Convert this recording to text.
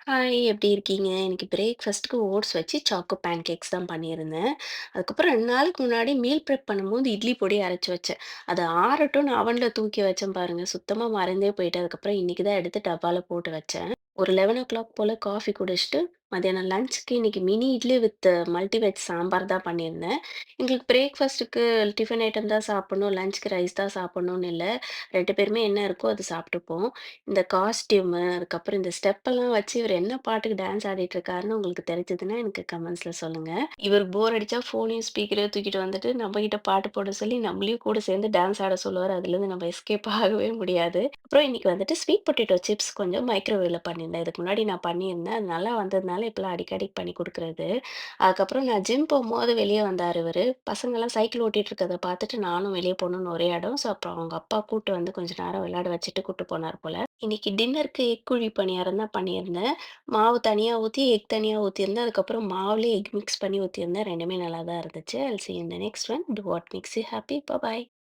Hi, எப்படி இருக்கீங்க? இன்னைக்கு பிரேக்ஃபாஸ்ட்டுக்கு ஓட்ஸ் வச்சு சாக்கோ பேன்கேக்ஸ் தான் பண்ணியிருந்தேன். அதுக்கப்புறம் 2 நாளுக்கு முன்னாடி மீல் ப்ரெப் பண்ணும்போது இட்லி பொடி அரைச்சு வச்சேன். அது ஆறட்டும்னு அவன்ல தூக்கி வச்சேன் பாருங்க. சுத்தமா மறந்தே போயிட்டு, அதுக்கப்புறம் இன்னைக்கு தான் எடுத்து டப்பால போட்டு வச்சேன். ஒரு 11:00 போல காஃபி குடிச்சிட்டு, மத்தியானம் லஞ்சுக்கு இன்னைக்கு மினி இட்லி வித் மல்டிவெஜ் சாம்பார் தான் பண்ணியிருந்தேன். எங்களுக்கு பிரேக்ஃபாஸ்ட்டுக்கு டிஃபன் ஐட்டம் தான் சாப்பிடணும், லஞ்சுக்கு ரைஸ் தான் சாப்பிடணும்னு இல்ல. 2 பேருமே என்ன இருக்கோ அது சாப்பிட்டுப்போம். இந்த காஸ்டியூமு, அதுக்கப்புறம் இந்த ஸ்டெப்பெல்லாம் வச்சு இவரு என்ன பாட்டுக்கு டான்ஸ் ஆடிட்டு இருக்காருன்னு உங்களுக்கு தெரிஞ்சதுன்னா எனக்கு கமெண்ட்ஸ்ல சொல்லுங்க. இவருக்கு போர் அடிச்சா ஃபோனையும் ஸ்பீக்கரையும் தூக்கிட்டு வந்துட்டு நம்மகிட்ட பாட்டு போட சொல்லி நம்மளையும் கூட சேர்ந்து டான்ஸ் ஆட சொல்லுவாரு. அதுலேருந்து நம்ம எஸ்கேப் ஆகவே முடியாது. அப்புறம் இன்னைக்கு வந்துட்டு ஸ்வீட் பொட்டேட்டோ சிப்ஸ் கொஞ்சம் மைக்ரோவேவ்ல பண்ணியிருந்தேன். இதுக்கு முன்னாடி நான் பண்ணியிருந்தேன். அது நல்லா வந்ததுனால இப்பலாம் அடிக்கடி பண்ணி குடுக்குறது. அதுக்கப்புறம் நான் ஜிம் போம்போது வெளிய வந்தாரு இவரு. பசங்கலாம் சைக்கிள் ஓட்டிட்டு இருக்கத பார்த்துட்டு நானும் வெளிய போணும்னு ஒரே இடம். ஸோ அப்புறம் அவங்க அப்பா கூட்டு வந்து கொஞ்ச நேரம் விளையாட வச்சுட்டு கூட்டு போனாரு போல. இன்னைக்கு டின்னருக்கு எக் குழி பணியாரம் தான் பண்ணியிருந்தேன். மாவு தனியா ஊத்தி, எக் தனியா ஊத்தியிருந்தேன். அதுக்கப்புறம் மாவுலயே எக் மிக்ஸ் பண்ணி ஊத்தியிருந்தேன். 2மே நல்லா தான் இருந்துச்சு. I will see you in the next one. Do what makes you happy. Bye.